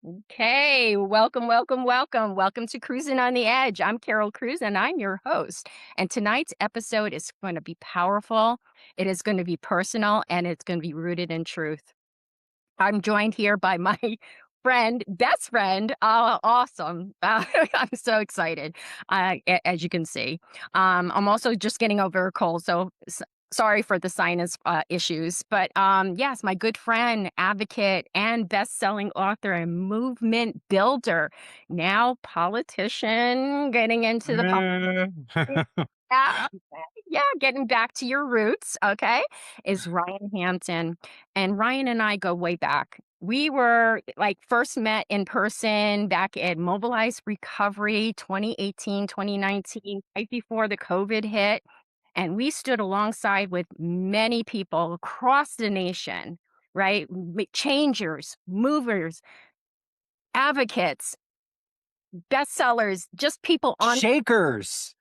Okay, welcome, welcome, welcome. Welcome to Cruising on the Edge. I'm Carol Cruz and I'm your host. And tonight's episode is going to be powerful, it is going to be personal, and it's going to be rooted in truth. I'm joined here by my best friend. Awesome. I'm so excited, as you can see. I'm also just getting over a cold, so sorry for the sinus issues. But yes, my good friend, advocate, and best selling author and movement builder, now politician, getting into the yeah, yeah, getting back to your roots, okay, is Ryan Hampton. And Ryan and I go way back. We were like first met in person back at Mobilize Recovery 2018, 2019, right before the COVID hit. And we stood alongside with many people across the nation, right? Changers, movers, advocates, bestsellers, just people on Shakers.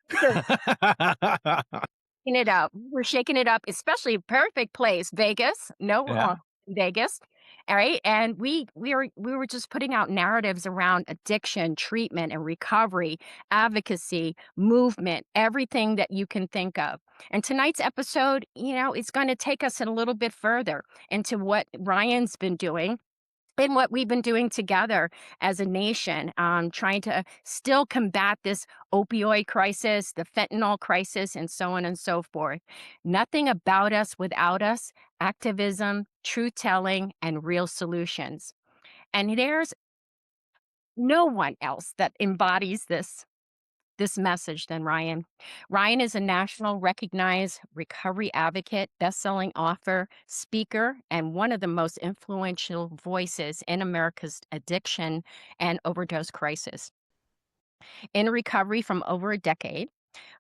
it up. We're shaking it up, especially perfect place, Vegas. No, Yeah. Vegas. All right, and we were just putting out narratives around addiction, treatment, and recovery, advocacy, movement, everything that you can think of. And tonight's episode, is going to take us a little bit further into what Ryan's been doing and what we've been doing together as a nation, trying to still combat this opioid crisis, the fentanyl crisis, and so on and so forth. Nothing about us without us, activism, truth telling, and real solutions. And there's no one else that embodies this message than Ryan. Ryan is a national recognized recovery advocate, best-selling author, speaker, and one of the most influential voices in America's addiction and overdose crisis. In recovery from over a decade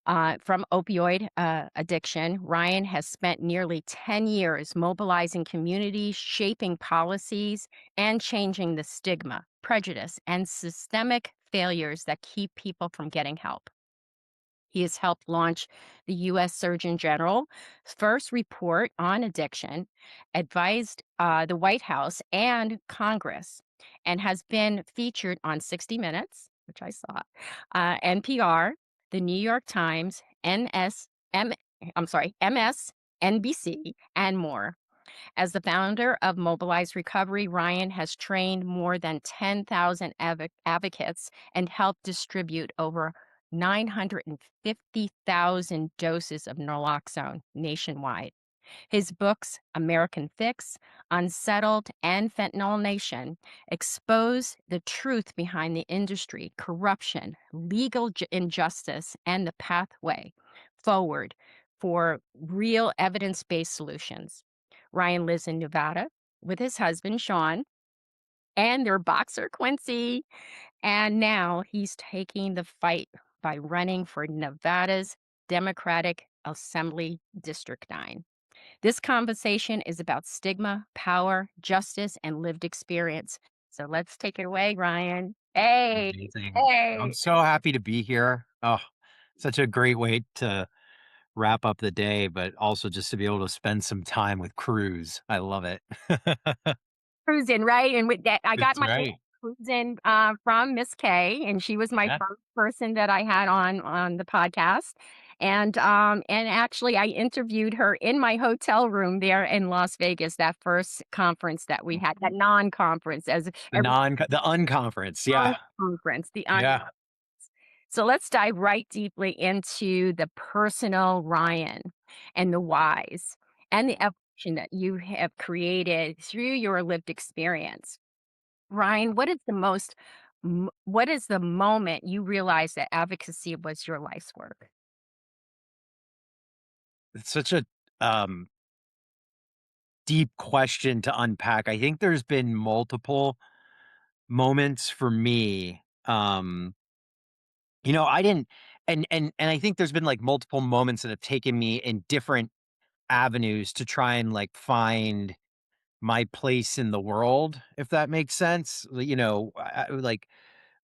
from opioid addiction, Ryan has spent nearly 10 years mobilizing communities, shaping policies, and changing the stigma, prejudice, and systemic failures that keep people from getting help. He has helped launch the U.S. Surgeon General's first report on addiction, advised the White House and Congress, and has been featured on 60 Minutes, which I saw, NPR, the New York Times, I'm sorry, MSNBC, and more. As the founder of Mobilize Recovery, Ryan has trained more than 10,000 advocates and helped distribute over 950,000 doses of naloxone nationwide. His books, American Fix, Unsettled, and Fentanyl Nation, expose the truth behind the industry, corruption, legal injustice, and the pathway forward for real evidence based solutions. Ryan lives in Nevada with his husband, Sean, and their boxer, Quincy. And now he's taking the fight by running for Nevada's Democratic Assembly District 9. This conversation is about stigma, power, justice, and lived experience. So let's take it away, Ryan. Hey, Amazing. I'm hey. so happy to be here. Oh, such a great way to wrap up the day, but also just to be able to spend some time with Cruz. I love it. Cruzin, right? And with that, I got That's my name right. Cruzin from Miss K, and she was my Yeah. first person that I had on the podcast. And actually, I interviewed her in my hotel room there in Las Vegas. That first conference that we had, that non-conference, as every The unconference. Yeah. conference, Yeah. so let's dive right deeply into the personal Ryan and the whys and the evolution that you have created through your lived experience. Ryan, what is the moment you realized that advocacy was your life's work? It's such a um deep question to unpack. I think there's been multiple moments for me. I didn't and I think there's been like multiple moments that have taken me in different avenues to try and like find my place in the world, if that makes sense. Like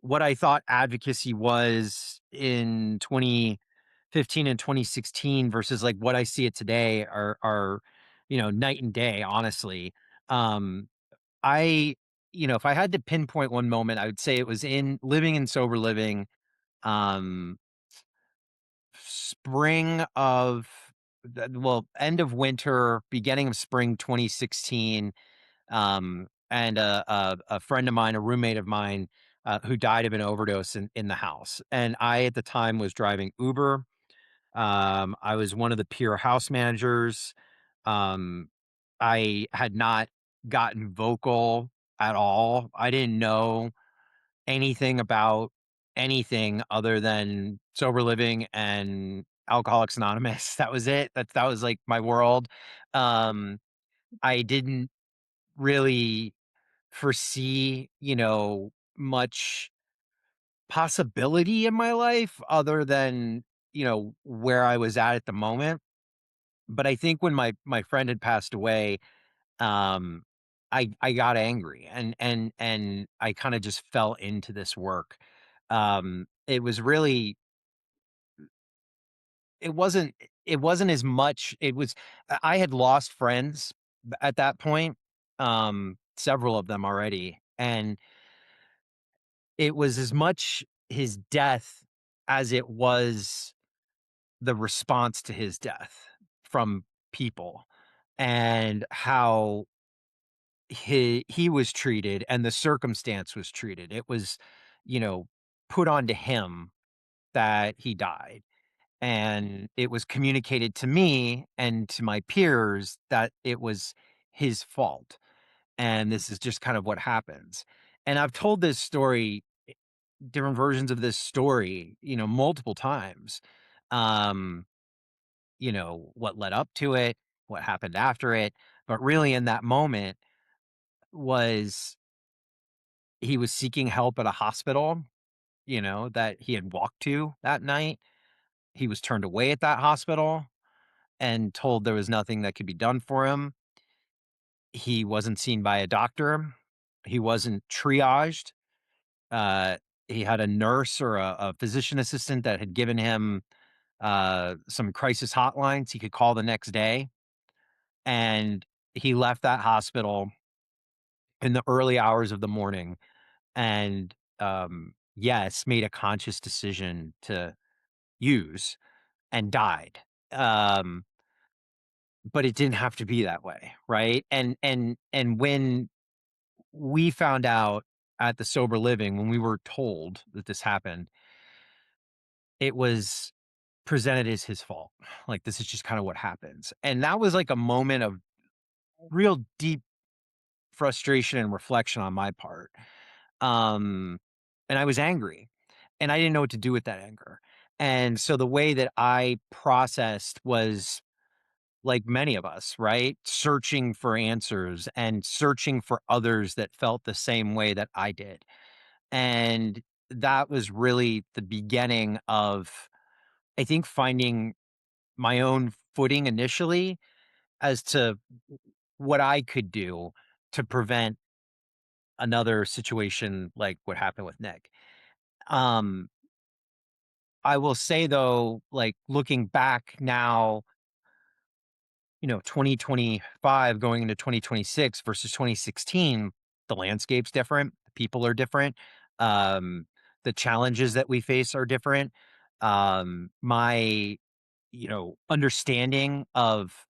what I thought advocacy was in 2015 and 2016 versus like what I see it today are night and day, honestly. Um, I if I had to pinpoint one moment, I would say it was in living and sober living, um, spring of end of winter, beginning of spring 2016. And a friend of mine, a roommate of mine, who died of an overdose in the house. And I, at the time, was driving Uber. I was one of the peer house managers. Um, I had not gotten vocal at all. I didn't know anything about anything other than sober living and Alcoholics Anonymous. That was it. That was like my world. Um, I didn't really foresee, much possibility in my life other than, where I was at the moment. But I think when my friend had passed away, um, I got angry and I kind of just fell into this work. It was really it wasn't it wasn't as much it was I had lost friends at that point, several of them already, and it was as much his death as it was the response to his death from people, and how he was treated and the circumstance was treated. It was, you know, put onto him that he died, and it was communicated to me and to my peers that it was his fault, and this is just kind of what happens. And I've told this story, different versions of this story, multiple times. Um, what led up to it, what happened after it, but really in that moment was he was seeking help at a hospital, that he had walked to that night. He was turned away at that hospital and told there was nothing that could be done for him. He wasn't seen by a doctor. He wasn't triaged. Uh, he had a nurse or a physician assistant that had given him some crisis hotlines he could call the next day. And he left that hospital in the early hours of the morning and, yes, made a conscious decision to use and died. Um, but it didn't have to be that way, right? And when we found out at the sober living, when we were told that this happened, it was presented as his fault. Like, this is just kind of what happens. And that was like a moment of real deep frustration and reflection on my part. Um, and I was angry and I didn't know what to do with that anger. And so the way that I processed was like many of us, right? Searching for answers and searching for others that felt the same way that I did. And that was really the beginning of, I think, finding my own footing initially as to what I could do to prevent another situation like what happened with Nick. Um, I will say though, like looking back now, 2025 going into 2026 versus 2016, the landscape's different, the people are different. Um, the challenges that we face are different. My, understanding of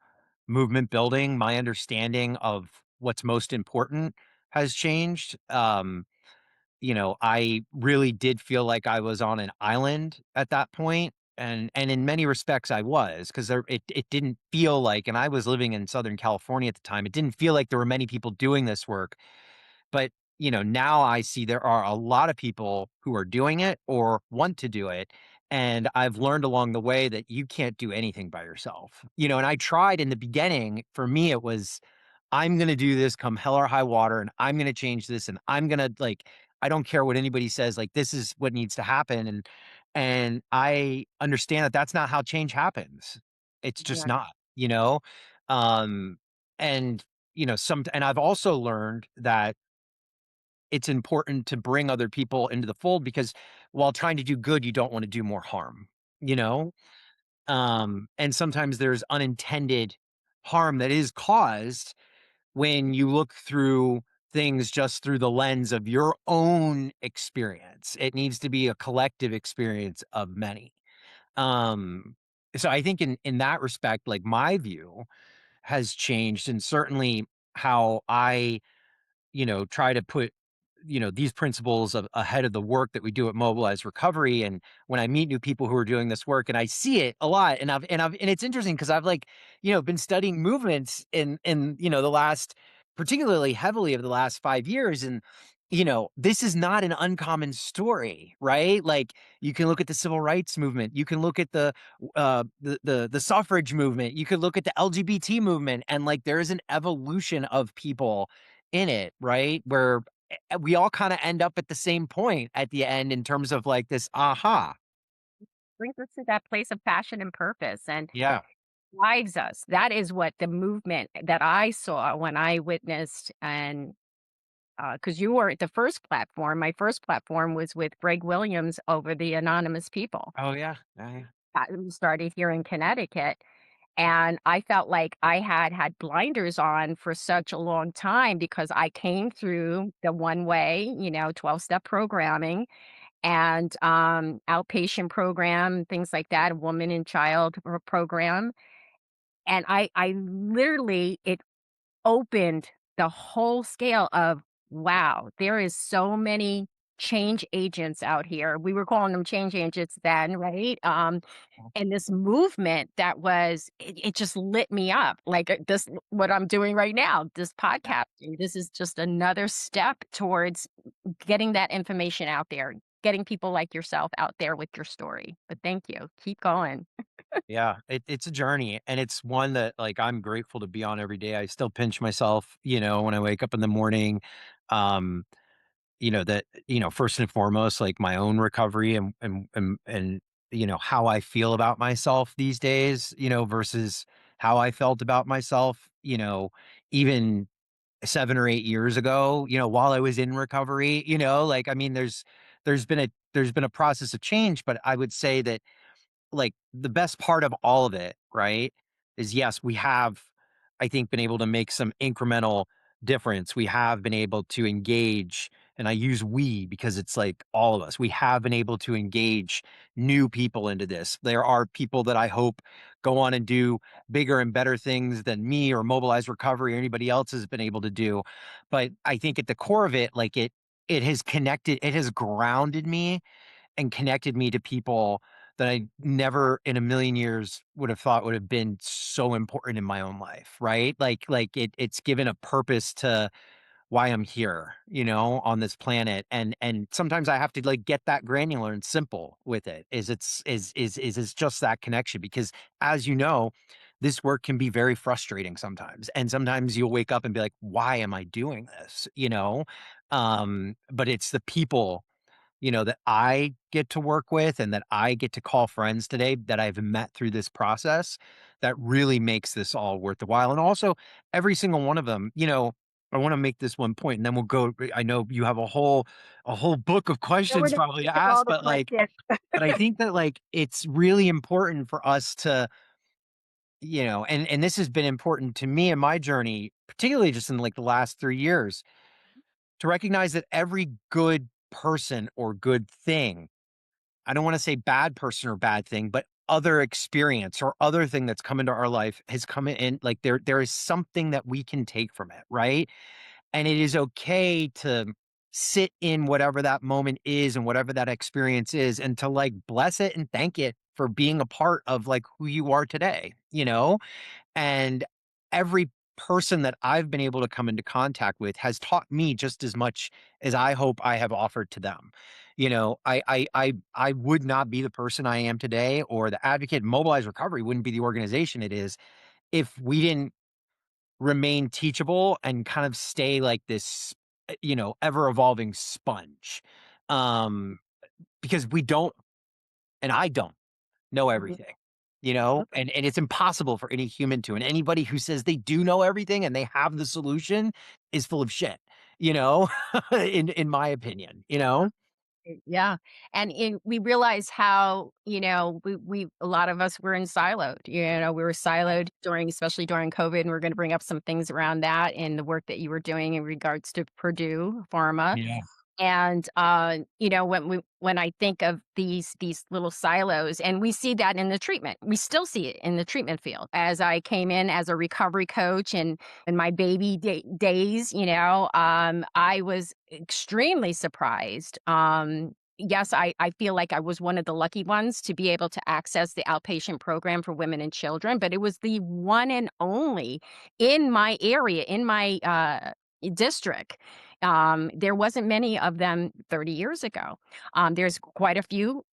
movement building, my understanding of what's most important has changed. I really did feel like I was on an island at that point, and in many respects I was, because it didn't feel like, and I was living in Southern California at the time, it didn't feel like there were many people doing this work. But, now I see there are a lot of people who are doing it or want to do it. And I've learned along the way that you can't do anything by yourself. And I tried in the beginning. For me, it was, I'm going to do this come hell or high water, and I'm going to change this. And I'm going to like, I don't care what anybody says, like, this is what needs to happen. And I understand that that's not how change happens. It's just Right. not, you know? Um, and, and I've also learned that it's important to bring other people into the fold because while trying to do good, you don't want to do more harm, you know? And sometimes there's unintended harm that is caused when you look through things just through the lens of your own experience. It needs to be a collective experience of many. Um, so I think in that respect, like my view has changed, and certainly how I, try to put, these principles ahead of the work that we do at Mobilize Recovery. And when I meet new people who are doing this work, and I see it a lot, and it's interesting because I've like, been studying movements in the last, particularly heavily of the last 5 years. And this is not an uncommon story, right? Like you can look at the civil rights movement, you can look at the suffrage movement, you could look at the LGBT movement, and like there is an evolution of people in it, right? Where we all kind of end up at the same point at the end in terms of like this aha. Brings us to that place of passion and purpose and Yeah. drives us. That is what the movement that I saw when I witnessed and because you were the first platform. My first platform was with Greg Williams over the Anonymous People. Oh yeah. Yeah. Yeah. We started here in Connecticut, and I felt like I had had blinders on for such a long time because I came through the one way, 12-step programming and outpatient program, things like that, a woman and child program. And I literally, it opened the whole scale of, wow, there is so many change agents out here. We were calling them change agents then, right? And this movement that it just lit me up like this, what I'm doing right now, this podcasting. This is just another step towards getting that information out there, getting people like yourself out there with your story. But thank you. Keep going. Yeah, it's a journey, and it's one that like I'm grateful to be on every day. I still pinch myself, when I wake up in the morning. Um, that, first and foremost, like my own recovery and how I feel about myself these days, versus how I felt about myself, even 7 or 8 years ago, while I was in recovery, like I mean, there's been a process of change, but I would say that like the best part of all of it, right, is yes, we have, I think, been able to make some incremental difference. We have been able to engage, and I use we because it's like all of us. We have been able to engage new people into this. There are people that I hope go on and do bigger and better things than me or Mobilize Recovery or anybody else has been able to do. But I think at the core of it, like it has connected, it has grounded me and connected me to people that I never in a million years would have thought would have been so important in my own life, right? Like it's given a purpose to why I'm here, on this planet. And sometimes I have to like get that granular and simple with it. Is it's just that connection because as you know, this work can be very frustrating sometimes. And sometimes you'll wake up and be like, why am I doing this? But it's the people that I get to work with and that I get to call friends today that I've met through this process that really makes this all worth the while. And also every single one of them, I want to make this one point and then we'll go. I know you have a whole book of So we're questions gonna probably to think of all ask, the questions. but I think that like it's really important for us to, and this has been important to me in my journey, particularly just in like the last 3 years, to recognize that every good person or good thing, I don't want to say bad person or bad thing, but other experience or other thing that's come into our life has come in like there is something that we can take from it, right? And it is okay to sit in whatever that moment is and whatever that experience is and to like bless it and thank it for being a part of like who you are today, and every person that I've been able to come into contact with has taught me just as much as I hope I have offered to them. I would not be the person I am today, or the Advocate Mobilize Recovery wouldn't be the organization it is if we didn't remain teachable and kind of stay like this, ever evolving sponge. Um, because we don't, and I don't know Mhm. everything, and it's impossible for any human to. And anybody who says they do know everything and they have the solution is full of shit, you know, in my opinion, Yeah, and we realize how, we a lot of us were in siloed, we were siloed during especially during COVID, and we're gonna bring up some things around that and the work that you were doing in regards to Purdue Pharma. Yeah. And, when I think of these little silos, and we see that in the treatment, we still see it in the treatment field. As I came in as a recovery coach and in my baby days, I was extremely surprised. Yes, I feel like I was one of the lucky ones to be able to access the outpatient program for women and children, but it was the one and only in my area, in my district. There wasn't many of them 30 years ago. There's quite a few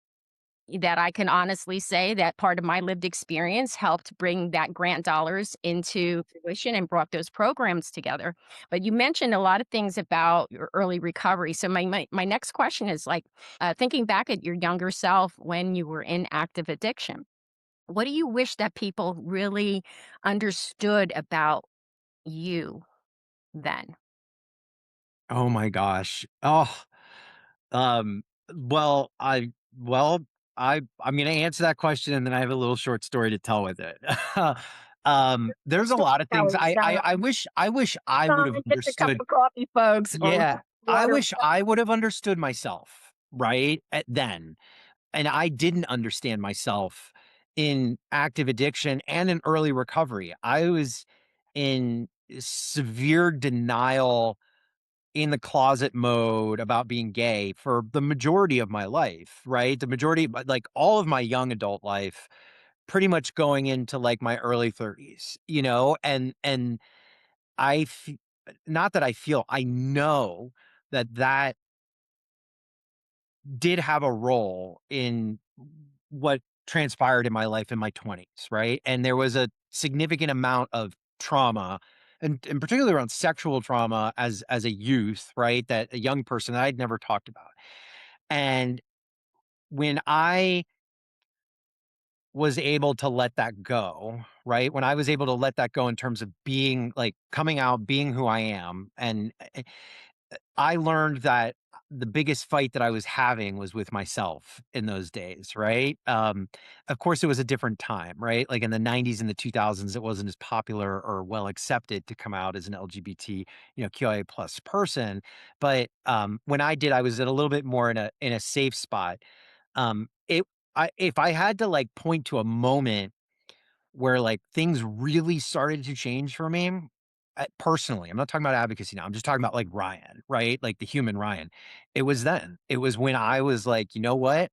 that I can honestly say that part of my lived experience helped bring that grant dollars into fruition and brought those programs together. But you mentioned a lot of things about your early recovery. So my next question is like, thinking back at your younger self when you were in active addiction, what do you wish that people really understood about you then? Oh my gosh. Oh, um, well, I well, I'm gonna answer that question and then I have a little short story to tell with it. There's a lot of things I wish I would have Get your cup understood. of coffee, folks, or Yeah. I water. wish I would have understood myself, right? At then. And I didn't understand myself in active addiction and in early recovery. I was in severe denial, in the closet mode about being gay for the majority of my life, right? The majority, like all of my young adult life, pretty much going into like my early 30s, and I, f- not that I feel, I know that that did have a role in what transpired in my life in my 20s, right? And there was a significant amount of trauma, and particularly around sexual trauma as a youth, right? That a young person that I'd never talked about. And when I was able to let that go, right? When I was able to let that go in terms of being like coming out, being who I am, and I learned that the biggest fight that I was having was with myself in those days, right? Of course, it was a different time, right? Like in the 90s and the 2000s, it wasn't as popular or well accepted to come out as an LGBT, QIA plus person. But when I did, I was at a little bit more in a safe spot. It I if I had to like point to a moment where, like, things really started to change for me, personally, I'm not talking about advocacy now, I'm just talking about, like, Ryan, right? Like, the human Ryan. It was then. It was when I was like, "You know what?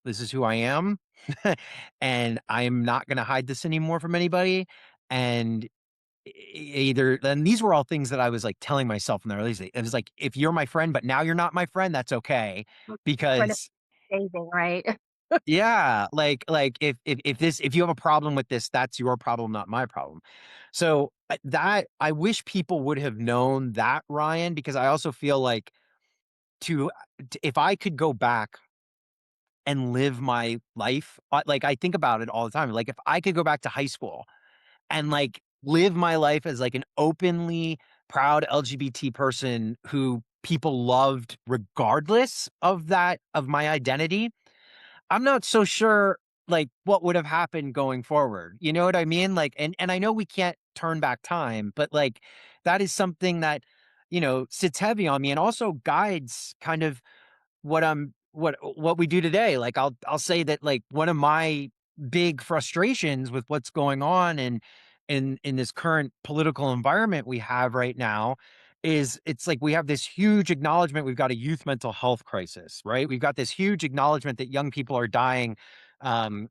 This is who I am, and I'm not gonna hide this anymore from anybody," and either and these were all things that I was, like, telling myself in the early days. It was like, "If you're my friend, but now you're not my friend, that's okay," Credit because saving, right? yeah, like if you have a problem with this, that's your problem, not my problem. So that I wish people would have known that, Ryan, because I also feel like to if I could go back and live my life, like I think about it all the time. Like if I could go back to high school and like live my life as like an openly proud LGBT person who people loved regardless of that of my identity, I'm not so sure, like, what would have happened going forward, you know what I mean? Like, and I know we can't turn back time, but, like, that is something that, sits heavy on me and also guides kind of what we do today. Like, I'll say that, like, one of my big frustrations with what's going on in this current political environment we have right now is it's like we have this huge acknowledgement we've got a youth mental health crisis, right? We've got this huge acknowledgement that young people are dying of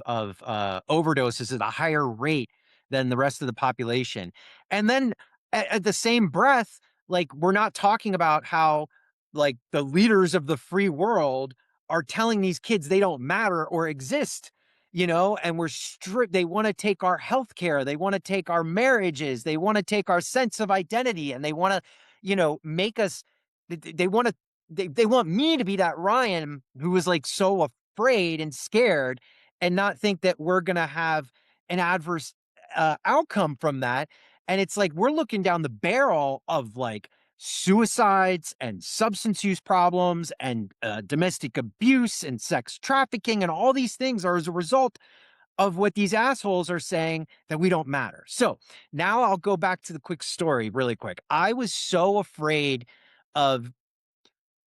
overdoses at a higher rate than the rest of the population. And then at the same breath, like we're not talking about how like the leaders of the free world are telling these kids they don't matter or exist, and we're strict. They want to take our health care. They want to take our marriages. They want to take our sense of identity and they want to, make us, they want to, they want me to be that Ryan who was like so afraid and scared and not think that we're going to have an adverse outcome from that. And it's like, we're looking down the barrel of like suicides and substance use problems and domestic abuse and sex trafficking and all these things are as a result of what these assholes are saying that we don't matter. So now I'll go back to the quick story really quick. I was so afraid of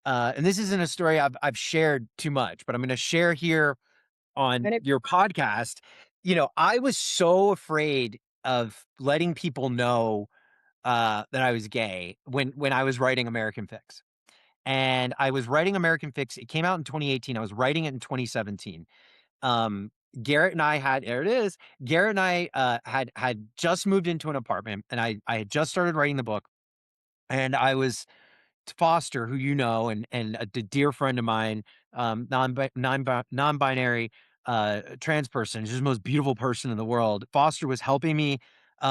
and this isn't a story I've shared too much, but I'm going to share here on And it your podcast. I was so afraid of letting people know that I was gay when I was writing American Fix. And I was writing American Fix. It came out in 2018. I was writing it in 2017. Um, Garrett and I had there it is. Garrett and I had just moved into an apartment, and I had just started writing the book, and I was Foster, who you know, and a dear friend of mine, non-binary trans person, just the most beautiful person in the world. Foster was helping me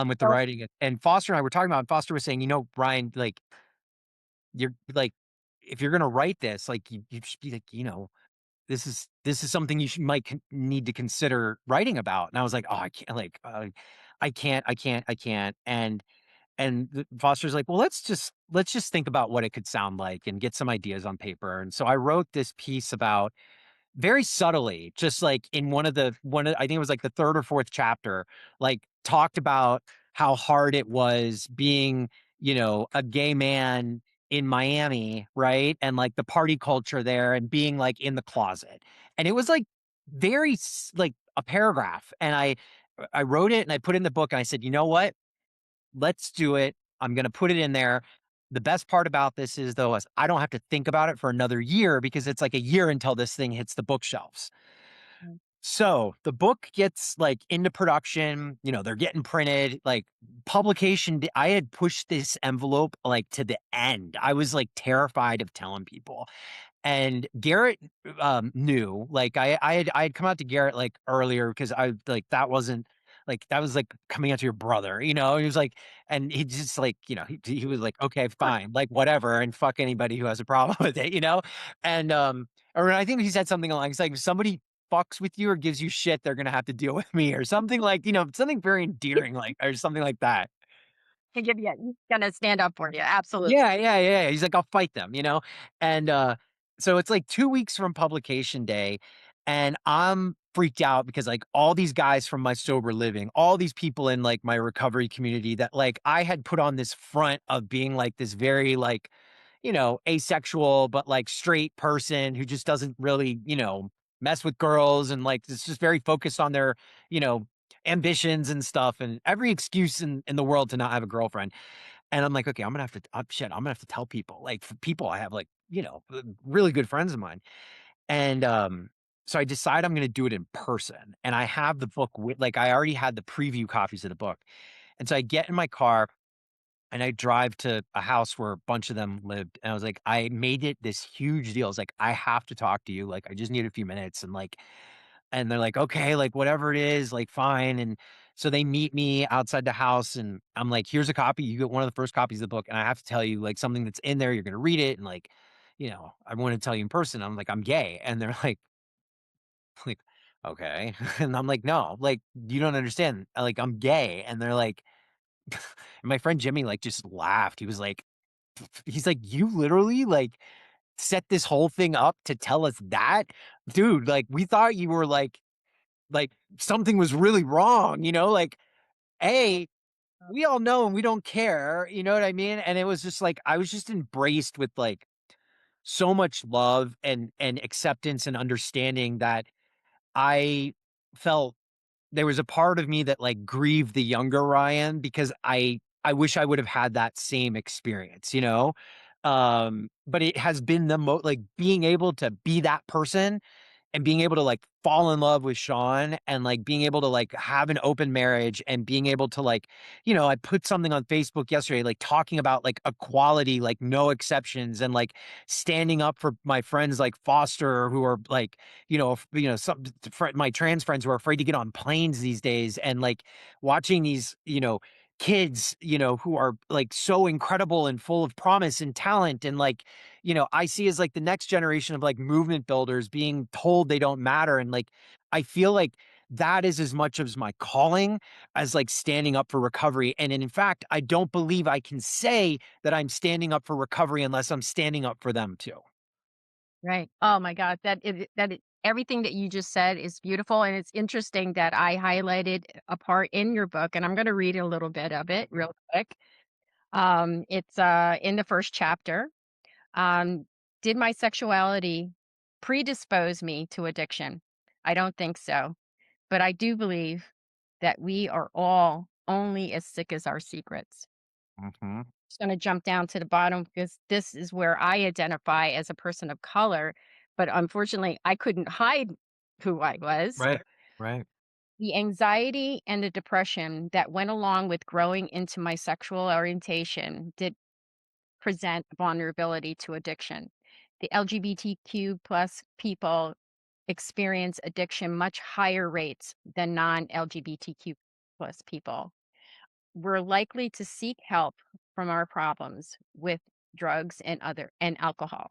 with the so writing, and Foster and I were talking about. And Foster was saying, Ryan, like you're like, if you're gonna write this, like you should be like, this is something you might need to consider writing about. And I was like, oh, I can't, like, I can't. And Foster's like, well, let's just think about what it could sound like and get some ideas on paper. And so I wrote this piece about very subtly, just like in I think it was like the third or fourth chapter, like talked about how hard it was being, a gay man in Miami, right? And like the party culture there and being like in the closet. And it was like like a paragraph. And I wrote it and I put it in the book and I said, you know what? Let's do it. I'm going to put it in there. The best part about this is though, is I don't have to think about it for another year because it's like a year until this thing hits the bookshelves. So the book gets like into production, they're getting printed, like I had pushed this envelope like to the end. I was like terrified of telling people. And Garrett, knew, like, I had come out to Garrett, like, earlier because I like, that was, like, coming out to your brother, he was like and he just, like, he was like, "Okay, fine, like, whatever, and fuck anybody who has a problem with it," you know? And, or I think he said something along, it's like, "If somebody fucks with you or gives you shit, they're gonna have to deal with me," or something like, something very endearing, like or something like that. to give you he's gonna stand up for you, absolutely. Yeah, yeah, yeah. He's like, "I'll fight them." And, so it's like 2 weeks from publication day, and I'm freaked out because, like, all these guys from my sober living, all these people in, like, my recovery community that, like, I had put on this front of being, like, this very, like, asexual, but, like, straight person who just doesn't really, mess with girls and, like, is just very focused on their, you know, ambitions and stuff and every excuse in the world to not have a girlfriend. And I'm like, "Okay, I'm gonna have to shit, I'm gonna have to tell people." Like, for people I have, like, really good friends of mine. And, so I decide I'm gonna do it in person, and I have the book with like, I already had the preview copies of the book. And so I get in my car, and I drive to a house where a bunch of them lived, and I was like, I made it this huge deal. I was like, "I have to talk to you, like, I just need a few minutes," and they're like, "Okay, like, whatever it is, like, fine," and so they meet me outside the house, and I'm like, "Here's a copy, you get one of the first copies of the book, and I have to tell you, like, something that's in there, you're gonna read it, and, like, I wanna tell you in person." I'm like, "I'm gay," and they're like like, "Okay," and I'm like, "No, like, you don't understand, like, I'm gay," and they're like and my friend Jimmy, like, just laughed, he was like he's like, "You literally, like, set this whole thing up to tell us that? Dude, like, we thought you were, like, something was really wrong, like, A, we all know and we don't care, you know what I mean? And it was just like, I was just embraced with, like, so much love and acceptance and understanding that I felt there was a part of me that, like, grieved the younger Ryan because I wish I would have had that same experience, you know? But it has been like, being able to be that person and being able to, like, fall in love with Sean and, like, being able to, like, have an open marriage and being able to, like, I put something on Facebook yesterday, like, talking about, like, equality, like, no exceptions, and, like, standing up for my friends like Foster who are, like, some my trans friends who are afraid to get on planes these days, and, like, watching these, kids, who are, like, so incredible and full of promise and talent and, like, I see as like the next generation of like movement builders being told they don't matter. And like, I feel like that is as much as my calling as like standing up for recovery. And in fact, I don't believe I can say that I'm standing up for recovery unless I'm standing up for them too. Right. Oh my god, everything that you just said is beautiful, and it's interesting that I highlighted a part in your book, and I'm gonna read a little bit of it real quick. It's, in the first chapter. Um, "Did my sexuality predispose me to addiction? I don't think so, but I do believe that we are all only as sick as our secrets." Mhm. Just gonna jump down to the bottom because this is where I identify as a person of color, but unfortunately, I couldn't hide who I was. Right. Right. The anxiety and the depression that went along with growing into my sexual orientation did present vulnerability to addiction. The LGBTQ plus people experience addiction much higher rates than non-LGBTQ plus people. We're likely to seek help from our problems with drugs and alcohol.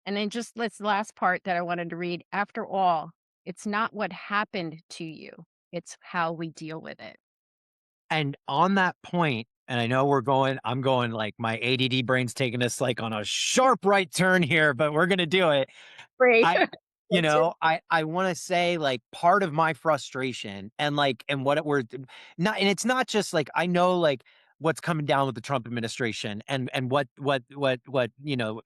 And then just this last part that I wanted to read. After all, it's not what happened to you, it's how we deal with it. And on that point, and I know I'm going like my ADD brain's taking us like on a sharp right turn here, but we're going to do it. Free. I That's it. I wanna say, like, part of my frustration and, like and what it we're not and it's not just, like I know, like, what's coming down with the Trump administration and what,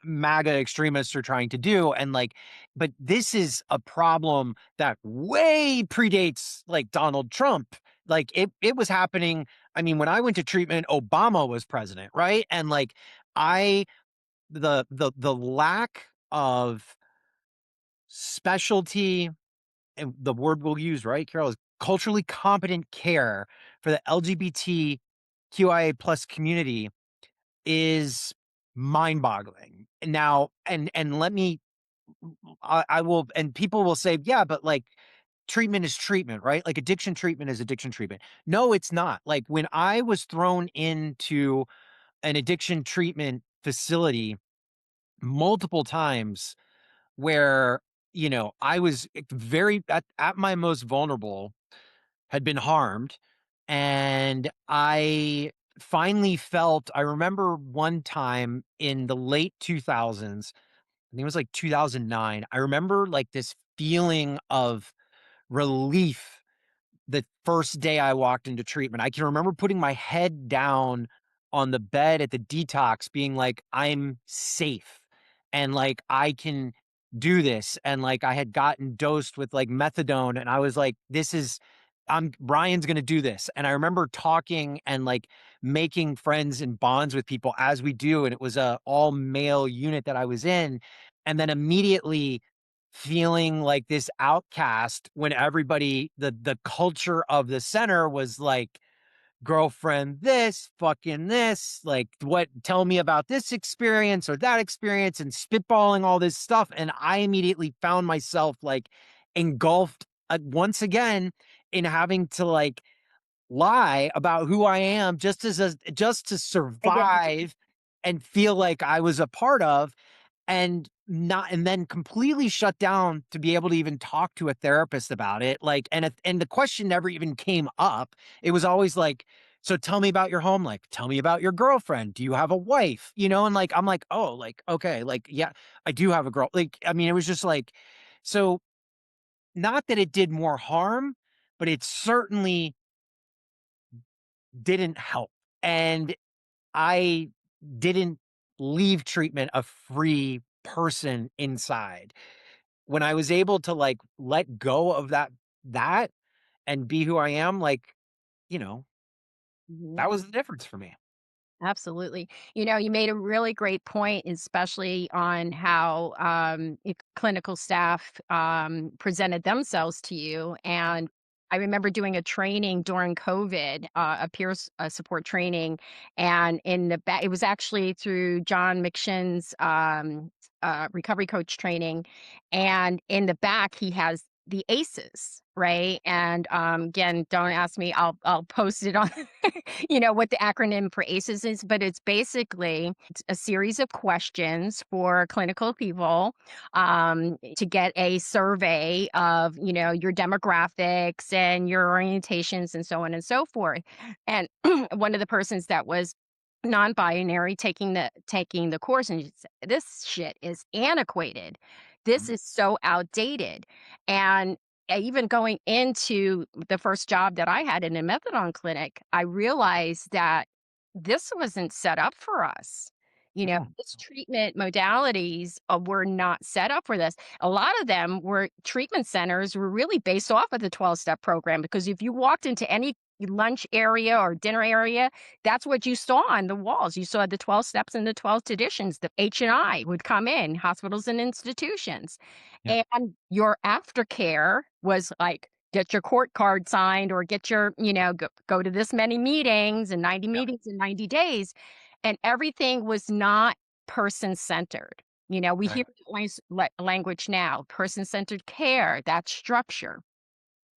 MAGA extremists are trying to do, and, like but this is a problem that way predates, like, Donald Trump. Like, it was happening I mean, when I went to treatment, Obama was president, right? And, like, I the lack of specialty and the word we'll use, right, Carol, is culturally competent care for the LGBTQIA plus community is mind-boggling. Now, and let me I will and people will say, "Yeah, but, like, treatment is treatment, right? Like, addiction treatment is addiction treatment." No, it's not. Like, when I was thrown into an addiction treatment facility multiple times where, I was very at my most vulnerable, had been harmed, and I finally felt I remember one time in the late 2000s, I think it was like 2009, I remember, like, this feeling of relief the first day I walked into treatment. I can remember putting my head down on the bed at the detox being like, "I'm safe, and, like, I can do this," and, like, I had gotten dosed with, like, methadone, and I was like, "This is I'm Ryan's gonna do this," and I remember talking and, like, making friends and bonds with people as we do, and it was a all-male unit that I was in, and then immediately feeling like this outcast when everybody the culture of the center was like girlfriend this fucking this like what tell me about this experience or that experience and spitballing all this stuff and I immediately found myself like engulfed once again in having to like lie about who I am just to Identity. survive and feel like I was a part of and then completely shut down to be able to even talk to a therapist about it, like, and the question never even came up. It was always like, "So tell me about your home life. Tell me about your girlfriend. Do you have a wife?" And, like, I'm like, "Oh, like, okay, like, yeah, I do have a girl." Like, I mean, it was just like so not that it did more harm, but it certainly didn't help, and I didn't leave treatment a free person inside. When I was able to, like, let go of that and be who I am, like, you know, Mhm. that was the difference for me. Absolutely. You made a really great point, especially on how clinical staff presented themselves to you. And I remember doing a training during COVID, a support training, and in the back, it was actually through John McShin's recovery coach training. And in the back, he has the ACEs, right? And again, don't ask me. I'll post it on, what the acronym for ACEs is, but it's basically a series of questions for clinical people to get a survey of your demographics and your orientations and so on and so forth. And one of the persons that was non-binary taking the course, and she said, "This shit is antiquated. This Mhm. is so outdated." And even going into the first job that I had in a methadone clinic, I realized that this wasn't set up for us. No. This treatment modalities were not set up for this. A lot of them were treatment centers were really based off of the 12-step program, because if you walked into any lunch area or dinner area, that's what you saw on the walls. You saw the 12 steps and the 12 traditions. The H&I would come in, hospitals and institutions. Yeah. And your aftercare was like, get your court card signed or get your, go to this many meetings and 90 Yeah. meetings in 90 days. And everything was not person centered. We Right. hear language now, person centered care, that structure.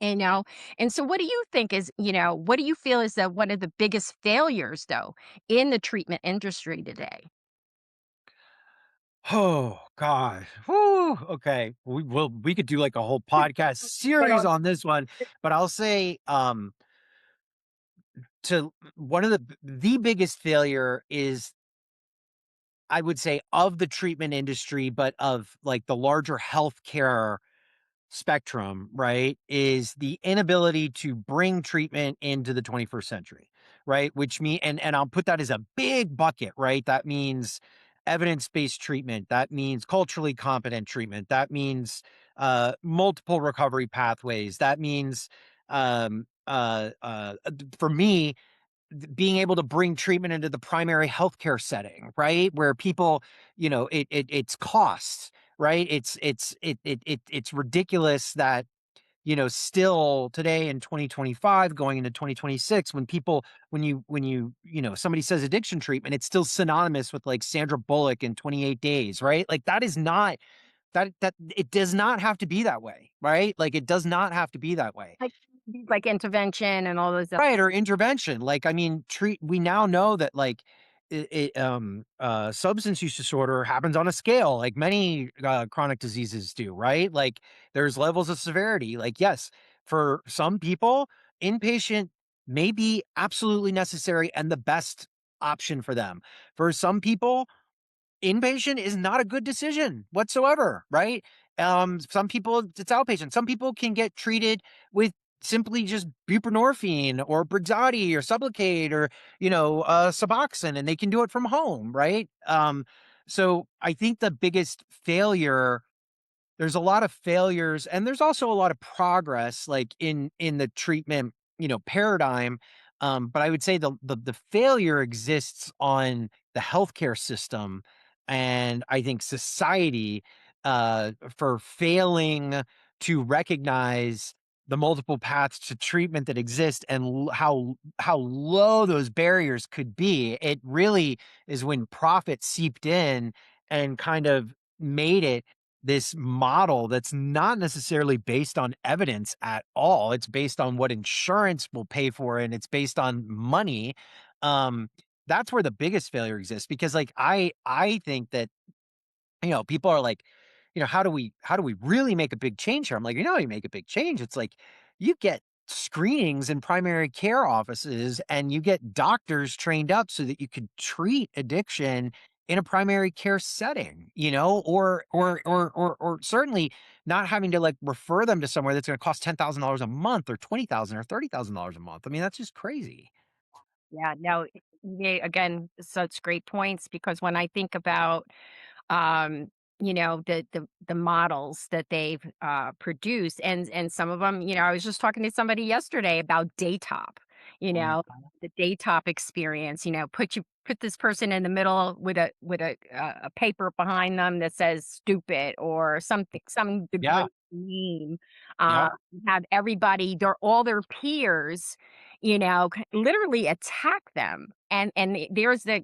You know, and so what do you think is, what do you feel is that one of the biggest failures though in the treatment industry today? Oh god. Whoo, okay. We could do like a whole podcast But series on this one, but I'll say, to one of the biggest failure is, I would say, of the treatment industry, but of like the larger healthcare spectrum, right, is the inability to bring treatment into the 21st century, right? Which mean and I'll put that as a big bucket, right? That means evidence-based treatment, that means culturally competent treatment, that means multiple recovery pathways, that means for me, being able to bring treatment into the primary healthcare setting, right? Where people, it's costs, right? It's ridiculous that, still today in 2025 going into 2026, when people somebody says addiction treatment, it's still synonymous with like Sandra Bullock in 28 days, right? Like that is not that it does not have to be that way, right? Like it does not have to be that way. like intervention and all those Right, or intervention. Like, I mean, we now know that like substance use disorder happens on a scale like many chronic diseases do, right? Like there's levels of severity. Like, yes, for some people, inpatient may be absolutely necessary and the best option for them. For some people, inpatient is not a good decision whatsoever, right? Some people it's outpatient. Some people can get treated with simply just buprenorphine or Brixadi or Sublocade or Suboxone, and they can do it from home, right? So I think the biggest failure there's a lot of failures and there's also a lot of progress like in the treatment paradigm, but I would say the failure exists on the healthcare system and I think society for failing to recognize the multiple paths to treatment that exist and how low those barriers could be. It really is when profit seeped in and kind of made it this model that's not necessarily based on evidence at all. It's based on what insurance will pay for, and it's based on money. Um, that's where the biggest failure exists because, like, I think that people are like, how do we really make a big change here? I'm like, how you make a big change? It's like you get screenings in primary care offices and you get doctors trained up so that you could treat addiction in a primary care setting, or certainly not having to like refer them to somewhere that's going to cost $10,000 a month or 20,000 or $30,000 a month. I mean, that's just crazy. Yeah, no, again, such great points, because when I think about um, the models that they've produced, and some of them, I was just talking to somebody yesterday about daytop, you Oh my know, God. the daytop experience, put this person in the middle with a paper behind them that says stupid or something, some Yeah. degrade name, Yeah. have everybody, all their peers, literally attack them. And there's the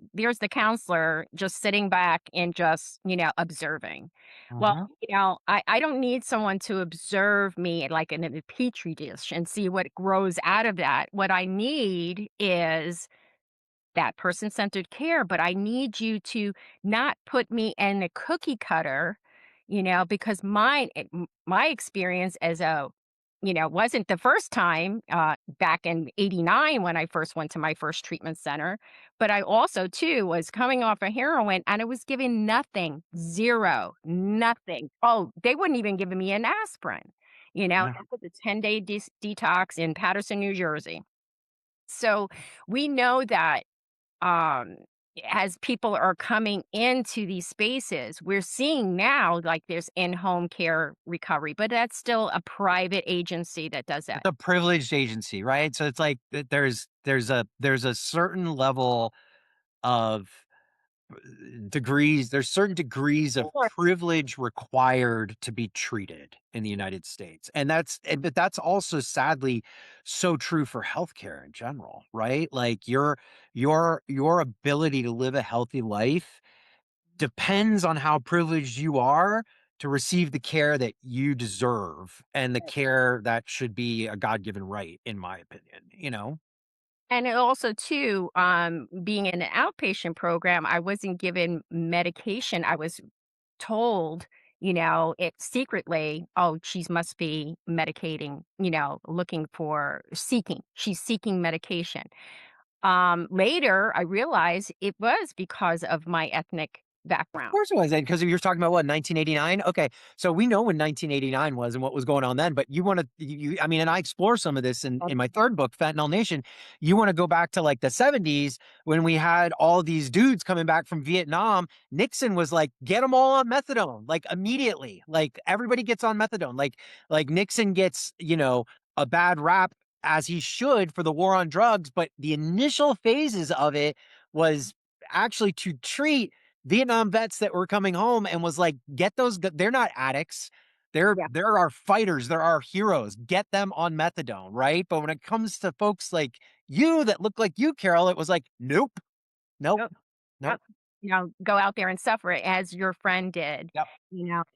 counselor just sitting back and just, observing. Well, Mhm. I don't need someone to observe me like in a petri dish and see what grows out of that. What I need is that person-centered care, but I need you to not put me in a cookie cutter, because my experience as a wasn't the first time, back in '89 when I first went to my first treatment center, but I also too was coming off of heroin and it was giving nothing, 0, nothing. Oh, they wouldn't even give me an aspirin, Yeah. that was a 10-day detox in Paterson, New Jersey. So, we know that um as people are coming into these spaces, we're seeing now like there's in-home care recovery, but that's still a private agency that does It's that. a privileged agency, right? So it's like there's a certain level of degrees there's certain degrees of Sure. privilege required to be treated in the United States. But that's also sadly so true for healthcare in general, right? Like your ability to live a healthy life depends on how privileged you are to receive the care that you deserve and the care that should be a God-given right, in my opinion, you know? And it also too, being in an outpatient program, I wasn't given medication. I was told, it secretly, oh, she's must be medicating, looking for seeking. She's seeking medication. Later, I realized it was because of my ethnic Of background. course it was, because you're talking about what, 1989? Okay, so we know when 1989 was and what was going on then, but you wanna I mean, and I explore some of this in my 3rd book, Fentanyl Nation. You wanna go back to, like, the '70s when we had all these dudes coming back from Vietnam. Nixon was like, "Get them all on methadone," like, immediately. Like, everybody gets on methadone. Like, Nixon gets, a bad rap, as he should, for the war on drugs, but the initial phases of it was actually to treat Vietnam vets that were coming home, and was like, "Get those they're not addicts. Yeah. They're our fighters, they're our heroes. Get them on methadone," right? But when it comes to folks like you that look like you, Carol, it was like, "Nope, nope, Yep. nope, Yep. Go out there and suffer it as your friend did. yep,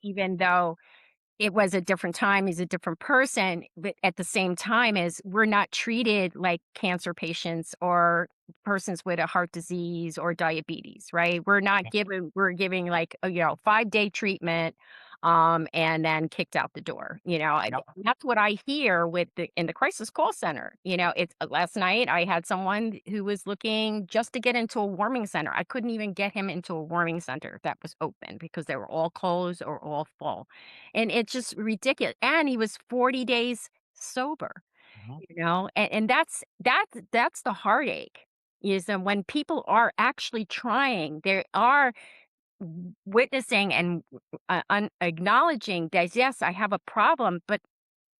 Even though it was a different time, he's a different person, but at the same time as we're not treated like cancer patients or persons with a heart disease or diabetes, right? We're giving like a, 5-day treatment, and then kicked out the door. yep, That's what I hear in the crisis call center. It's last night I had someone who was looking just to get into a warming center. I couldn't even get him into a warming center that was open because they were all closed or all full, and it's just ridiculous, and he was 40 days sober, mhm, and that's the heartache, is that when people are actually trying, they are witnessing and, acknowledging that, "Yes, I have a problem, but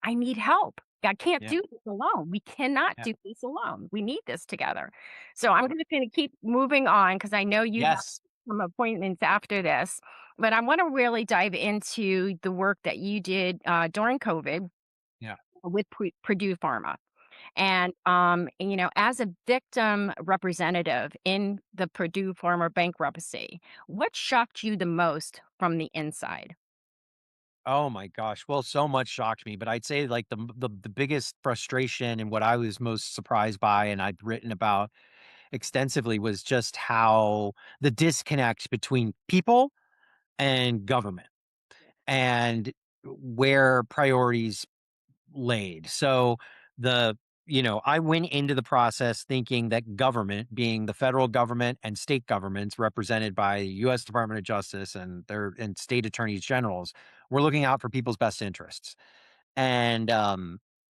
I need help. I can't yeah, do this alone. We cannot yeah, do this alone. We need this together." So I'm gonna kinda keep moving on because I know you have yes, some appointments after this, but I wanna really dive into the work that you did, during COVID yeah. with Purdue Pharma. And, as a victim representative in the Purdue Pharma bankruptcy, what shocked you the most from the inside? Oh my gosh. Well, so much shocked me, but I'd say like the biggest frustration and what I was most surprised by and I'd written about extensively was just how the disconnect between people and government and where priorities laid. So the I went into the process thinking that government, being the federal government and state governments represented by the US Department of Justice and their and state attorneys generals, were looking out for people's best interests. And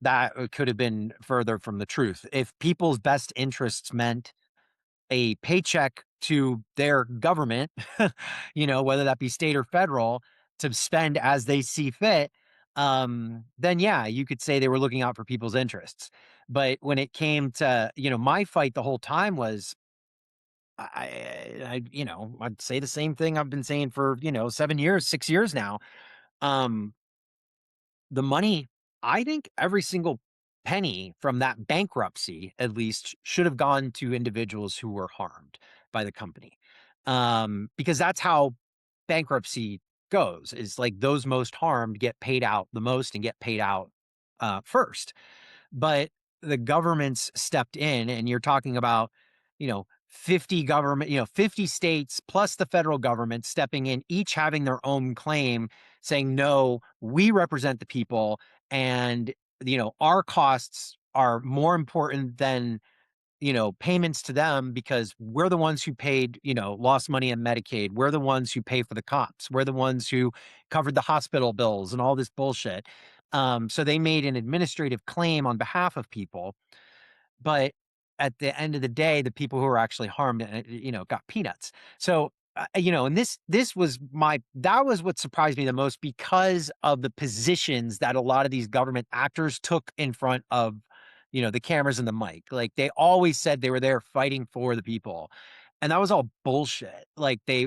that could have been further from the truth. If people's best interests meant a paycheck to their government, whether that be state or federal, to spend as they see fit, then yeah, you could say they were looking out for people's interests. But when it came to, my fight the whole time was I'd say the same thing I've been saying for, 7 years, 6 years now. Um, the money, I think every single penny from that bankruptcy, at least, should have gone to individuals who were harmed by the company. Because that's how bankruptcy goes, is like those most harmed get paid out the most and get paid out first. But the governments stepped in, and you're talking about, 50 government, 50 states plus the federal government stepping in, each having their own claim, saying, no, we represent the people, and, our costs are more important than, payments to them because we're the ones who paid, lost money in Medicaid. We're the ones who pay for the cops. We're the ones who covered the hospital bills and all this bullshit. So they made an administrative claim on behalf of people, but at the end of the day, the people who were actually harmed, got peanuts. So, and this was that was what surprised me the most because of the positions that a lot of these government actors took in front of, the cameras and the mic. Like they always said they were there fighting for the people. And that was all bullshit. Like they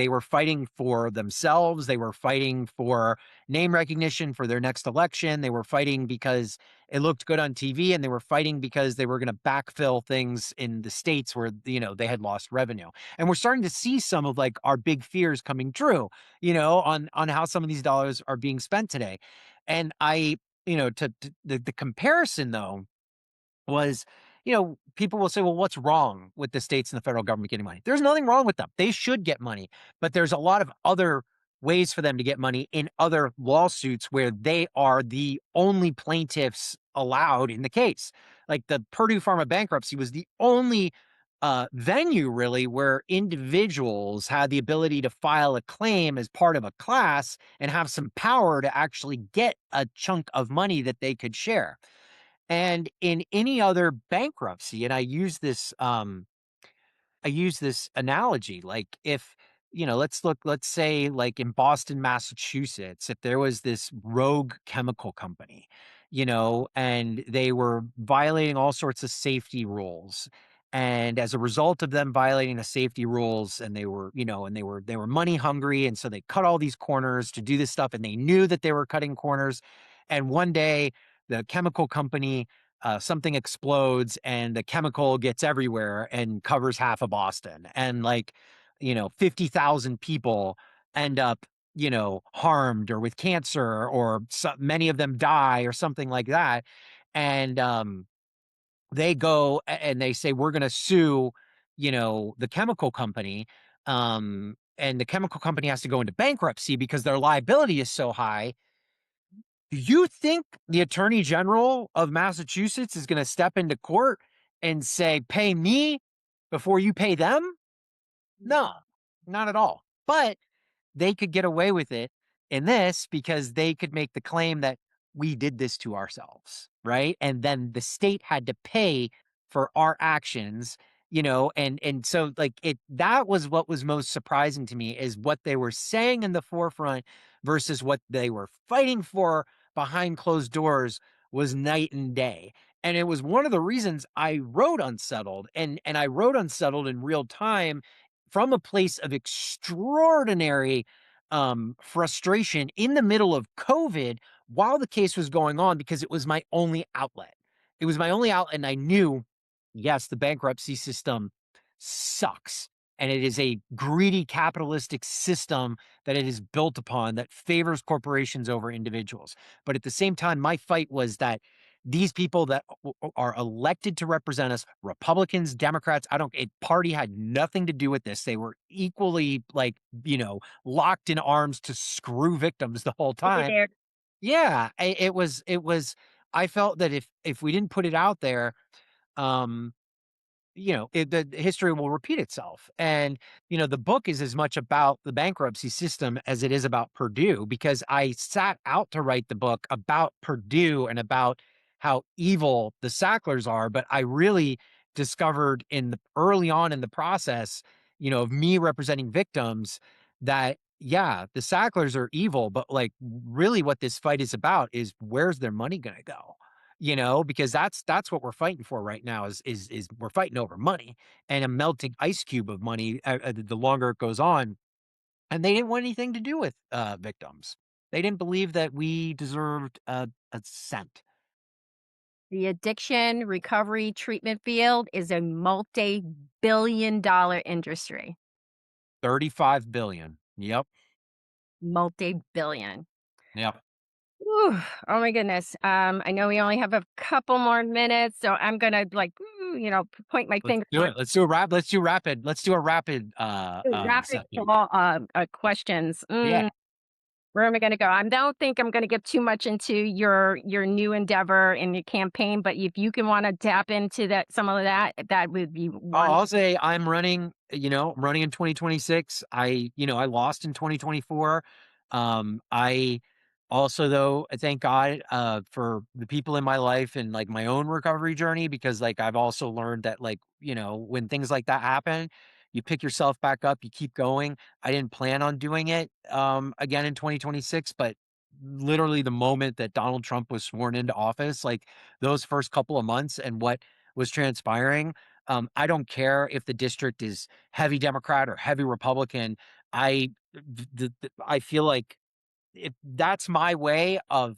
were fighting for themselves. They were fighting for name recognition for their next election. They were fighting because it looked good on TV, and they were fighting because they were going to backfill things in the states where, they had lost revenue. And we're starting to see some of like our big fears coming true, on how some of these dollars are being spent today. And to the comparison though was, people will say, well, what's wrong with the states and the federal government getting money? There's nothing wrong with them. They should get money, but there's a lot of other ways for them to get money in other lawsuits where they are the only plaintiffs allowed in the case. Like the Purdue Pharma bankruptcy was the only venue really where individuals had the ability to file a claim as part of a class and have some power to actually get a chunk of money that they could share. And in any other bankruptcy, and I use this analogy, like if, let's say like in Boston, Massachusetts, if there was this rogue chemical company, and they were violating all sorts of safety rules. And as a result of them violating the safety rules, and they were money hungry, and so they cut all these corners to do this stuff, and they knew that they were cutting corners. And one day, the chemical company, something explodes and the chemical gets everywhere and covers half of Boston. And like, 50,000 people end up, harmed or with cancer, or many of them die or something like that. And they go and they say, we're going to sue, the chemical company. And the chemical company has to go into bankruptcy because their liability is so high. Do you think the attorney general of Massachusetts is going to step into court and say, pay me before you pay them? No, not at all. But they could get away with it in this because they could make the claim that we did this to ourselves, right? And then the state had to pay for our actions, and so like that was what was most surprising to me, is what they were saying in the forefront versus what they were fighting for behind closed doors was night and day. And it was one of the reasons I wrote Unsettled, and I wrote Unsettled in real time from a place of extraordinary frustration in the middle of COVID while the case was going on, because it was my only outlet. It was my only outlet. And I knew, yes, the bankruptcy system sucks. And it is a greedy capitalistic system that it is built upon that favors corporations over individuals. But at the same time, my fight was that these people that are elected to represent us, Republicans, Democrats, I don't, party had nothing to do with this. They were equally like, locked in arms to screw victims the whole They time. did. Yeah, it was, I felt that if we didn't put it out there, um, the history will repeat itself. And, the book is as much about the bankruptcy system as it is about Purdue, because I sat out to write the book about Purdue and about how evil the Sacklers are. But I really discovered in the early on in the process, of me representing victims, that yeah, the Sacklers are evil, but like really what this fight is about is where's their money going to go? Because that's what we're fighting for right now, is we're fighting over money and a melting ice cube of money, the longer it goes on. And they didn't want anything to do with victims. They didn't believe that we deserved a cent. The addiction recovery treatment field is a multi-billion dollar industry. 35 billion. Yep. Multi-billion. Yep. Ooh, oh my goodness. I know we only have a couple more minutes, so I'm gonna like, point my Let's finger do towards it. Let's do a rapid the rapid session. questions. Yeah. Where am I gonna go? I don't think I'm gonna get too much into your new endeavor and your campaign, but if you can wanna tap into that some of that, that would be Oh, one. I'll say I'm running in 2026. I lost in 2024. I also, though, I thank God for the people in my life and like my own recovery journey, because like I've also learned that, like, when things like that happen, you pick yourself back up, you keep going. I didn't plan on doing it again in 2026, but literally the moment that Donald Trump was sworn into office, like those first couple of months and what was transpiring, I don't care if the district is heavy Democrat or heavy Republican. I feel like if that's my way of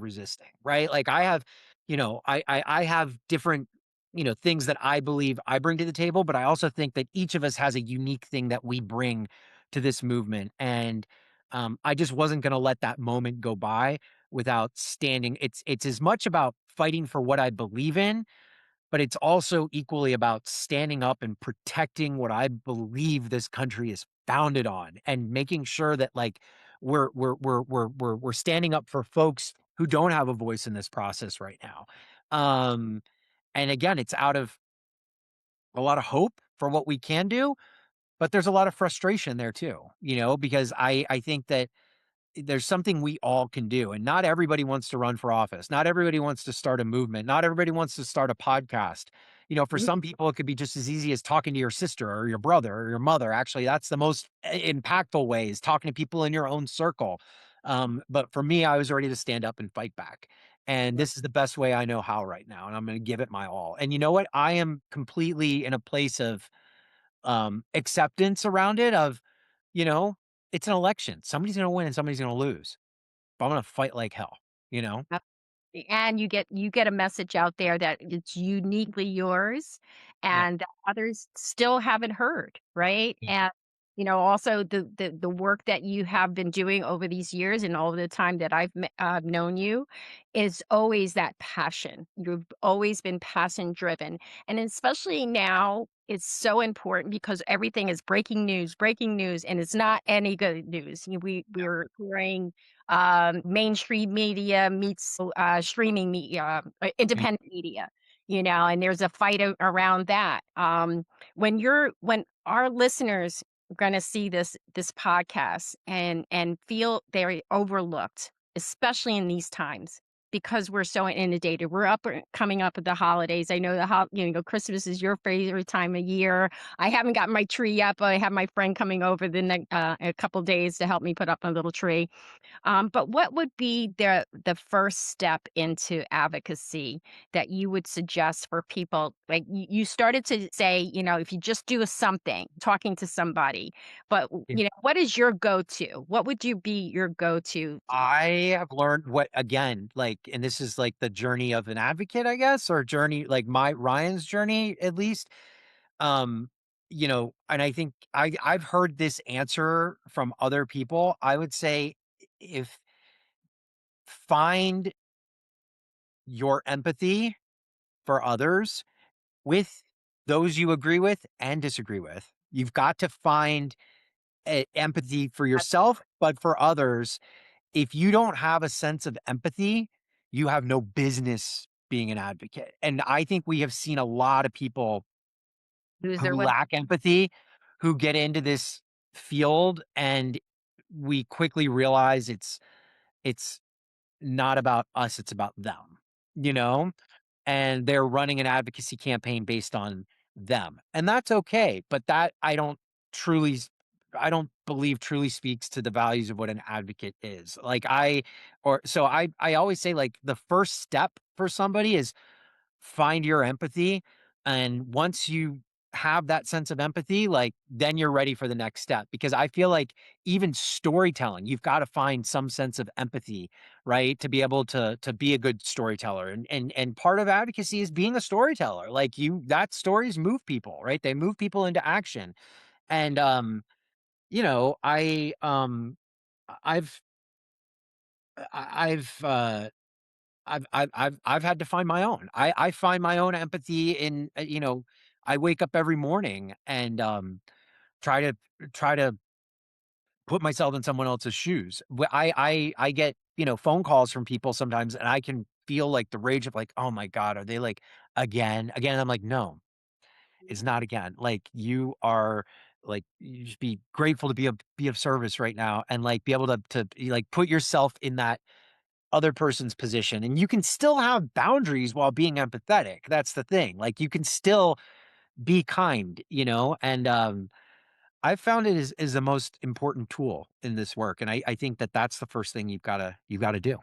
resisting, right? Like I have, I have different, things that I believe I bring to the table, but I also think that each of us has a unique thing that we bring to this movement. And I just wasn't going to let that moment go by without standing. It's as much about fighting for what I believe in, but it's also equally about standing up and protecting what I believe this country is founded on, and making sure that like we're standing up for folks who don't have a voice in this process right now. Um, and again, it's out of a lot of hope for what we can do, but there's a lot of frustration there too, because I think that there's something we all can do. And not everybody wants to run for office. Not everybody wants to start a movement. Not everybody wants to start a podcast. For some people, it could be just as easy as talking to your sister or your brother or your mother. Actually, that's the most impactful way, is talking to people in your own circle. But for me, I was ready to stand up and fight back. And this is the best way I know how right now. And I'm going to give it my all. And you know what? I am completely in a place of acceptance around it, of, you know, it's an election. Somebody's gonna win and somebody's gonna lose, but I'm gonna fight like hell, you know? And you get a message out there that it's uniquely yours Yeah. and that others still haven't heard, right? Yeah. And also the work that you have been doing over these years and all the time that I've known you is always that passion. You've always been passion driven, and especially now. It's so important because everything is breaking news, and it's not any good news. We're hearing mainstream media meets streaming media, Yeah. independent media, and there's a fight around that. When our listeners are going to see this podcast and feel they're overlooked, especially in these times. Because we're so inundated, we're coming up with the holidays. I know Christmas is your favorite time of year. I haven't got my tree yet, but I have my friend coming over a couple days to help me put up a little tree. But what would be the first step into advocacy that you would suggest for people? Like you started to say, if you just do something, talking to somebody, but Yeah. what is your go-to? What would you be your go-to? I have learned what, again, like, and this is like the journey of an advocate, I guess, or journey, like my Ryan's journey at least. Um, and I think I've heard this answer from other people. I would say, if find your empathy for others with those you agree with and disagree with. You've got to find empathy for yourself, but for others. If you don't have a sense of empathy, you have no business being an advocate. And I think we have seen a lot of people Who's who there with? lack empathy, who get into this field, and we quickly realize it's not about us, it's about them, you know? And they're running an advocacy campaign based on them. And that's okay, but that truly I don't believe truly speaks to the values of what an advocate is. Like I always say, like, the first step for somebody is find your empathy, and once you have that sense of empathy, like, then you're ready for the next step, because I feel like even storytelling, you've got to find some sense of empathy, right? To be able to be a good storyteller. And part of advocacy is being a storyteller. Like that stories move people, right? They move people into action. And you know, I've I've I've had to find my own. I find my own empathy in you know, I wake up every morning and try to try to put myself in someone else's shoes. I get, you know, phone calls from people sometimes and I can feel like the rage of like, "Oh my god, are they like again? Again?" I'm like, "No, it's not again." Like you are like you just be grateful to be of service right now and like be able to like put yourself in that other person's position and you can still have boundaries while being empathetic. That's the thing. Like you can still be kind, you know, and I've found it is the most important tool in this work, and I think that that's the first thing you've gotta do.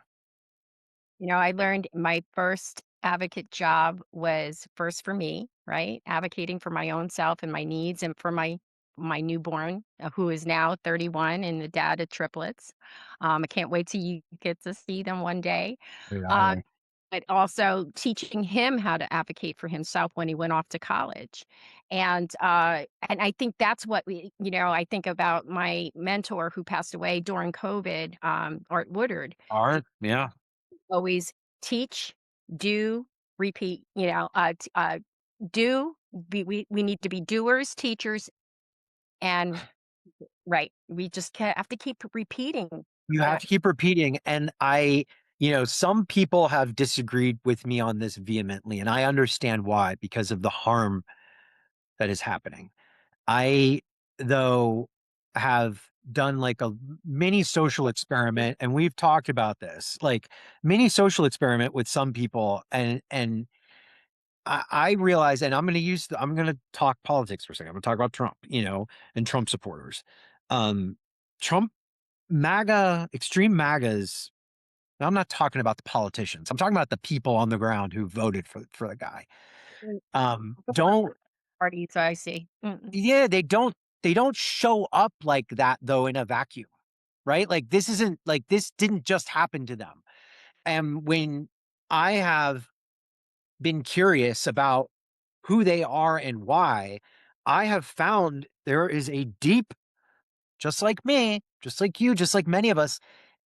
You know, I learned my first advocate job was first for me, right? Advocating for my own self and my needs and for my newborn, who is now 31 and the dad of triplets. I can't wait till you get to see them one day. Uh, Either. but also teaching him how to advocate for himself when he went off to college. And I think that's what I think about my mentor who passed away during COVID, Art Woodard. Art, yeah. Always teach, do, repeat, do, we need to be doers, teachers, and right. We just have to keep repeating You have that. to keep repeating, and you know, some people have disagreed with me on this vehemently, and I understand why, because of the harm that is happening. I, though, have done like a mini social experiment, and we've talked about this, like mini social experiment with some people, and I realize, and I'm gonna talk politics for a second. I'm gonna talk about Trump, you know, and Trump supporters. Um, Trump MAGA, extreme MAGAs. I'm not talking about the politicians. I'm talking about the people on the ground who voted for the guy. Mm, Don't parties, I see. Mm, Yeah, they don't show up like that though in a vacuum, right? Like this didn't just happen to them. And when I have been curious about who they are and why, I have found there is a deep, just like me, just like you, just like many of us,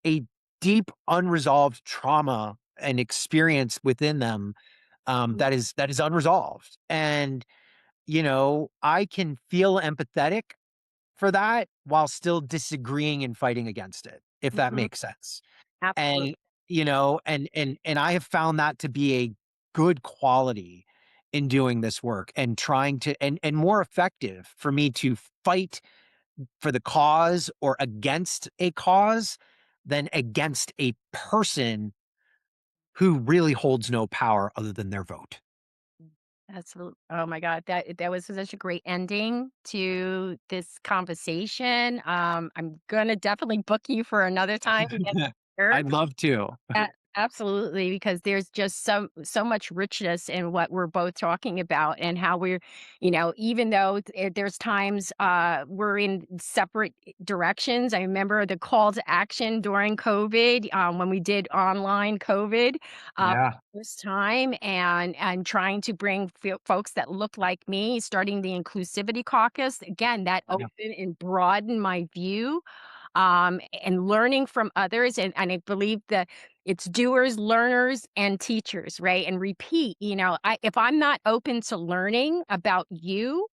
a deep unresolved trauma and experience within them mm, that is unresolved. And you know, I can feel empathetic for that while still disagreeing and fighting against it, if that mhm, makes sense. absolutely. And, you know, and I have found that to be a good quality in doing this work and trying to and more effective for me to fight for the cause or against a cause than against a person who really holds no power other than their vote. Absolutely. Oh my god, that was such a great ending to this conversation. I'm gonna definitely book you for another time next year. I'd love to. Absolutely, because there's just so much richness in what we're both talking about and how we're, even though there's times we're in separate directions. I remember the call to action during COVID when we did online COVID Yeah. this time, and trying to bring folks that look like me, starting the inclusivity caucus again. That Yeah. opened and broadened my view and learning from others. And I believe that it's doers, learners, and teachers, right? And repeat, if I'm not open to learning about you,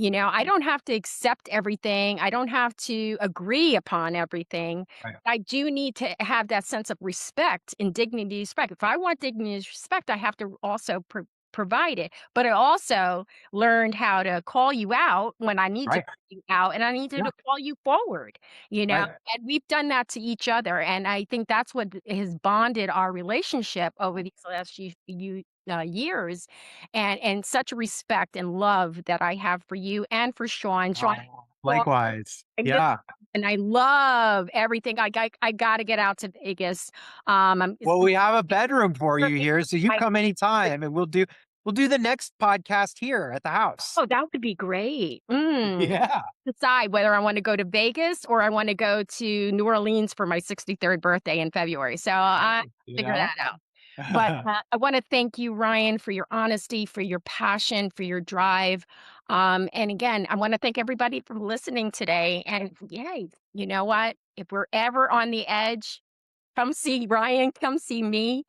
I don't have to accept everything. I don't have to agree upon everything. Right. I do need to have that sense of respect and dignity, respect. If I want dignity and respect, I have to also provide it. But I also learned how to call you out when I need to Right. call you out, and I need to Yeah. call you forward. Right. And we've done that to each other, and I think that's what has bonded our relationship over these last years, and such respect and love that I have for you and for Sean. Sean, Oh, well, likewise. I miss Yeah. and I love everything. I gotta get out to Vegas. I'm Well, we have a bedroom for you here, so you come anytime and we'll do We'll do the next podcast here at the house. Oh, that would be great. Yeah. Decide whether I wanna go to Vegas or I wanna go to New Orleans for my 63rd birthday in February, so I You figure know? that out. But, I wanna thank you, Ryan, for your honesty, for your passion, for your drive, and again, I wanna thank everybody for listening today, and yay, you know what? If we're ever on the edge, come see Ryan, come see me.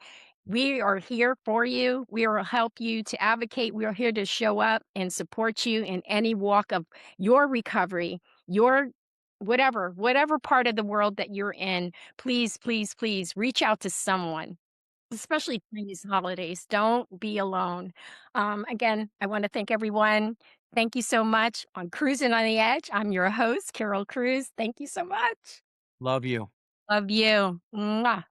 We are here for you. We will help you to advocate. We are here to show up and support you in any walk of your recovery, your whatever part of the world that you're in. Please, please, please reach out to someone, especially during these holidays. Don't be alone. Again, I want to thank everyone. Thank you so much on Cruising on the Edge. I'm your host, Carol Cruz. Thank you so much. Love you. Love you. Mwah.